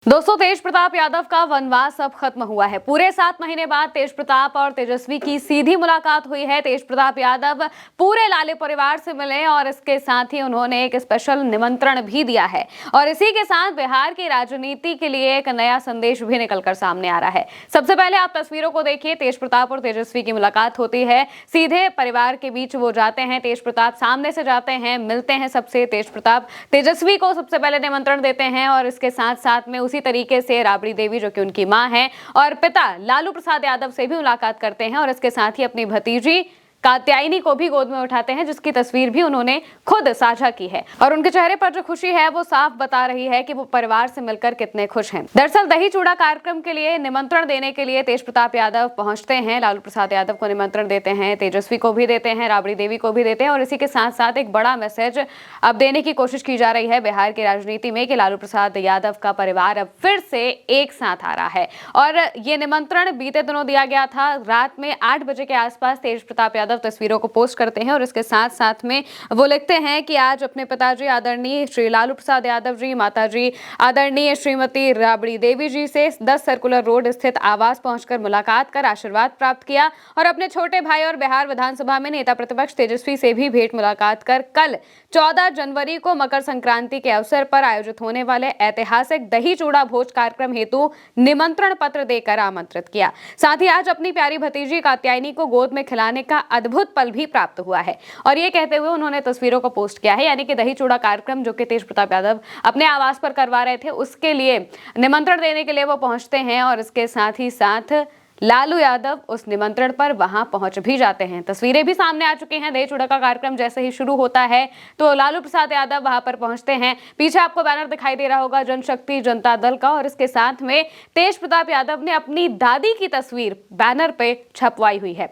दोस्तों, तेज प्रताप यादव का वनवास अब खत्म हुआ है। पूरे 7 महीने बाद तेज प्रताप और तेजस्वी की सीधी मुलाकात हुई है। तेज प्रताप यादव पूरे लाले परिवार से मिले और इसके साथ ही उन्होंने एक स्पेशल निमंत्रण भी दिया है और इसी के साथ बिहार की राजनीति के लिए एक नया संदेश भी निकलकर सामने आ रहा है। सबसे पहले आप तस्वीरों को देखिए। तेज प्रताप और तेजस्वी की मुलाकात होती है, सीधे परिवार के बीच वो जाते हैं। तेज प्रताप सामने से जाते हैं, मिलते हैं सबसे। तेज प्रताप तेजस्वी को सबसे पहले निमंत्रण देते हैं और इसके साथ साथ में उसी तरीके से राबड़ी देवी, जो कि उनकी मां है, और पिता लालू प्रसाद यादव से भी मुलाकात करते हैं और इसके साथ ही अपनी भतीजी कात्यायनी को भी गोद में उठाते हैं, जिसकी तस्वीर भी उन्होंने खुद साझा की है और उनके चेहरे पर जो खुशी है वो साफ बता रही है कि वो परिवार से मिलकर कितने खुश हैं। दरअसल दही चूड़ा कार्यक्रम के लिए निमंत्रण देने के लिए तेज प्रताप यादव पहुंचते हैं। लालू प्रसाद यादव को निमंत्रण देते हैं, तेजस्वी को भी देते हैं, राबड़ी देवी को भी देते हैं और इसी के साथ साथ एक बड़ा मैसेज अब देने की कोशिश की जा रही है बिहार की राजनीति में कि लालू प्रसाद यादव का परिवार अब फिर से एक साथ आ रहा है। और ये निमंत्रण बीते दिनों दिया गया था। रात में 8 बजे के आसपास तेज प्रताप यादव तस्वीरों को पोस्ट करते हैं और इसके साथ साथ में वो लिखते हैं कि आज अपने पिताजी आदरणीय श्री लालू प्रसाद यादव जी, माताजी आदरणीय श्रीमती राबड़ी देवी जी से 10 सर्कुलर रोड स्थित आवास पहुंचकर मुलाकात कर आशीर्वाद प्राप्त किया और अपने छोटे भाई और बिहार विधानसभा में नेता प्रतिपक्ष तेजस्वी से भी भेंट मुलाकात कर कल 14 जनवरी को मकर संक्रांति के अवसर पर आयोजित होने वाले ऐतिहासिक दही चूड़ा भोज कार्यक्रम हेतु निमंत्रण पत्र देकर आमंत्रित किया। साथ ही आज अपनी प्यारी भतीजी कात्यायनी को गोद में खिलाने का अद्भुत पल भी प्राप्त हुआ है और ये कहते हुए उन्होंने तस्वीरों को पोस्ट किया है। यानी कि दही चूड़ा कार्यक्रम जो कि तेज प्रताप यादव अपने आवास पर करवा रहे थे, उसके लिए निमंत्रण देने के लिए वो पहुंचते हैं और इसके साथ ही साथ लालू यादव उस निमंत्रण पर वहां पहुंच भी जाते हैं। तस्वीरें भी सामने आ चुकी हैं। दही चूड़ा का कार्यक्रम जैसे ही शुरू होता है तो लालू प्रसाद यादव वहां पर पहुंचते हैं। पीछे आपको बैनर दिखाई दे रहा होगा जनशक्ति जनता दल का और इसके साथ में तेज प्रताप यादव ने अपनी दादी की तस्वीर बैनर पे छपवाई हुई है,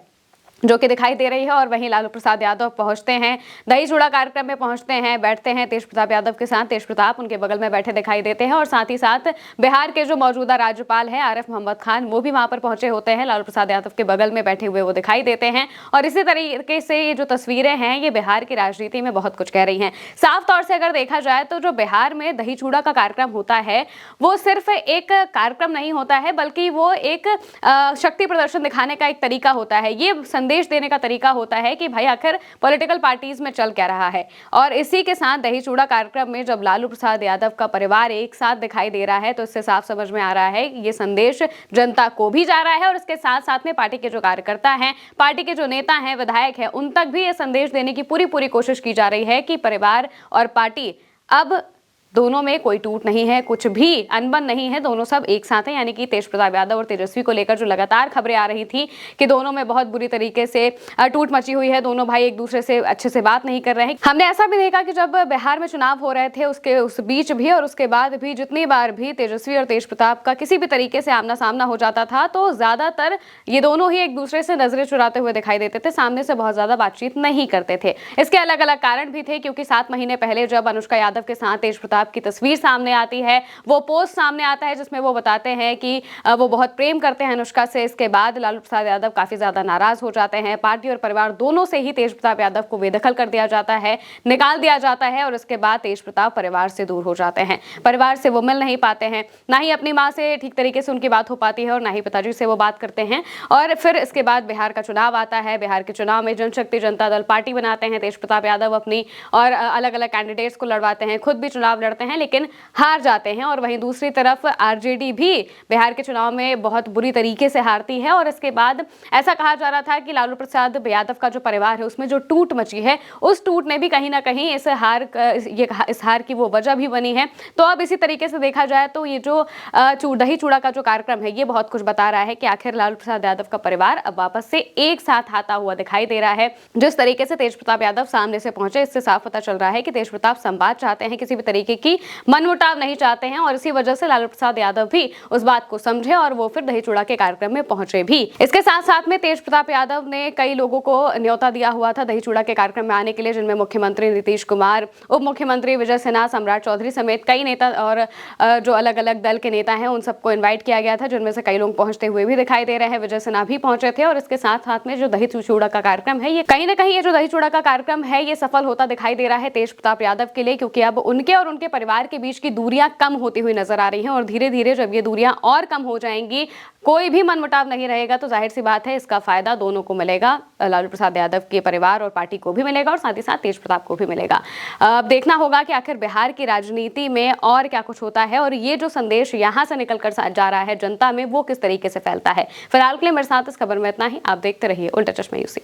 जो कि दिखाई दे रही है। और वहीं लालू प्रसाद यादव पहुंचते हैं, दही चूड़ा कार्यक्रम में पहुंचते हैं, बैठते हैं तेज प्रताप यादव के साथ। तेज प्रताप उनके बगल में बैठे दिखाई देते हैं और साथ ही साथ बिहार के जो मौजूदा राज्यपाल हैं आरिफ मोहम्मद खान, वो भी वहां पर पहुंचे होते हैं। लालू प्रसाद यादव के बगल में बैठे हुए वो दिखाई देते हैं और इसी तरीके से ये जो तस्वीरें हैं ये बिहार की राजनीति में बहुत कुछ कह रही हैं। साफ तौर से अगर देखा जाए तो जो बिहार में दही चूड़ा का कार्यक्रम होता है वो सिर्फ एक कार्यक्रम नहीं होता है, बल्कि वो एक शक्ति प्रदर्शन दिखाने का एक तरीका होता है। ये संदेश देने का तरीका होता है कि भाई आखिर पॉलिटिकल पार्टीज में चल क्या रहा है। और इसी के साथ दही चूड़ा कार्यक्रम में जब लालू प्रसाद यादव का परिवार एक साथ दिखाई दे रहा है तो इससे साफ समझ में आ रहा है ये संदेश जनता को भी जा रहा है और इसके साथ साथ में पार्टी के जो कार्यकर्ता हैं, पार्टी के जो नेता हैं, विधायक हैं, उन तक भी ये संदेश देने की पूरी कोशिश की जा रही है कि परिवार और पार्टी अब दोनों में कोई टूट नहीं है, कुछ भी अनबन नहीं है, दोनों सब एक साथ हैं। यानी कि तेज प्रताप यादव और तेजस्वी को लेकर जो लगातार खबरें आ रही थी कि दोनों में बहुत बुरी तरीके से टूट मची हुई है, दोनों भाई एक दूसरे से अच्छे से बात नहीं कर रहे हैं। हमने ऐसा भी देखा कि जब बिहार में चुनाव हो रहे थे उस बीच भी और उसके बाद भी जितनी बार भी तेजस्वी और तेज प्रताप का किसी भी तरीके से आमना सामना हो जाता था तो ज्यादातर ये दोनों ही एक दूसरे से नजरें चुराते हुए दिखाई देते थे, सामने से बहुत ज्यादा बातचीत नहीं करते थे। इसके अलग अलग कारण भी थे, क्योंकि 7 महीने पहले जब अनुष्का यादव के साथ तेज प्रताप की तस्वीर सामने आती है, वो पोस्ट सामने आता है जिसमें वो बताते हैं कि वो बहुत प्रेम करते हैं अनुष्का से। इसके बाद लालू प्रसाद यादव काफी ज्यादा नाराज हो जाते हैं। पार्टी और परिवार दोनों से ही तेज प्रताप यादव को बेदखल कर दिया जाता है, निकाल दिया जाता है और उसके बाद तेज प्रताप परिवार से दूर हो जाते हैं। परिवार से वो मिल नहीं पाते हैं, ना ही अपनी मां से ठीक तरीके से उनकी बात हो पाती है और ना ही पिताजी से वो बात करते हैं। और फिर इसके बाद बिहार का चुनाव आता है। बिहार के चुनाव में जनशक्ति जनता दल पार्टी बनाते हैं, तेज प्रताप यादव अपनी और अलग अलग कैंडिडेट्स को लड़वाते हैं, खुद भी चुनाव लड़ते हैं लेकिन हार जाते हैं। और वहीं दूसरी तरफ आरजेडी भी बिहार के चुनाव में बहुत बुरी तरीके से हारती है और इसके बाद ऐसा कहा जा रहा था कि लालू प्रसाद यादव का जो परिवार है उसमें जो टूट मची है उस टूट ने भी कहीं ना कहीं इस हार की वो वजह भी बनी है। तो अब इसी तरीके से देखा जाए तो ये जो दही चूड़ा का जो कार्यक्रम है ये बहुत कुछ बता रहा है कि आखिर लालू प्रसाद यादव का परिवार अब वापस से एक साथ आता हुआ दिखाई दे रहा है। जिस तरीके से तेज प्रताप यादव सामने से पहुंचे इससे साफ पता चल रहा है कि तेज प्रताप संवाद चाहते हैं, किसी भी तरीके की मनमुटाव नहीं चाहते हैं और इसी वजह से लालू प्रसाद यादव भी उस बात को समझे और वो फिर दही चूड़ा के कार्यक्रम में पहुंचे भी। इसके साथ साथ में तेज प्रताप यादव ने कई लोगों को न्योता दिया हुआ था दही चूड़ा के कार्यक्रम में आने के लिए, जिनमें मुख्यमंत्री नीतीश कुमार, उप मुख्यमंत्री विजय सिन्हा, सम्राट चौधरी समेत कई नेता और जो अलग अलग दल के नेता हैं उन सबको इन्वाइट किया गया था, जिनमें से कई लोग पहुंचते हुए भी दिखाई दे रहे हैं। विजय सिन्हा भी पहुंचे थे और इसके साथ साथ में जो दही चूड़ा का कार्यक्रम है ये कहीं ना कहीं ये जो दही चूड़ा का कार्यक्रम है ये सफल होता दिखाई दे रहा है तेज प्रताप यादव के लिए, क्योंकि अब उनके और उनके उनके परिवार के बीच की दूरियां कम होती हुई नजर आ रही हैं और धीरे धीरे जब ये दूरियां और कम हो जाएंगी, कोई भी मनमुटाव नहीं रहेगा, तो जाहिर सी बात है इसका फायदा दोनों को मिलेगा, लालू प्रसाद यादव के परिवार और पार्टी को भी मिलेगा और साथ ही साथ तेज प्रताप को भी मिलेगा। अब देखना होगा कि आखिर बिहार की राजनीति में और क्या कुछ होता है और ये जो संदेश यहां से निकलकर जा रहा है जनता में, वो किस तरीके से फैलता है। फिलहाल के लिए मेरे साथ इस खबर में इतना ही। आप देखते रहिए उल्टा चश्मा यूसी।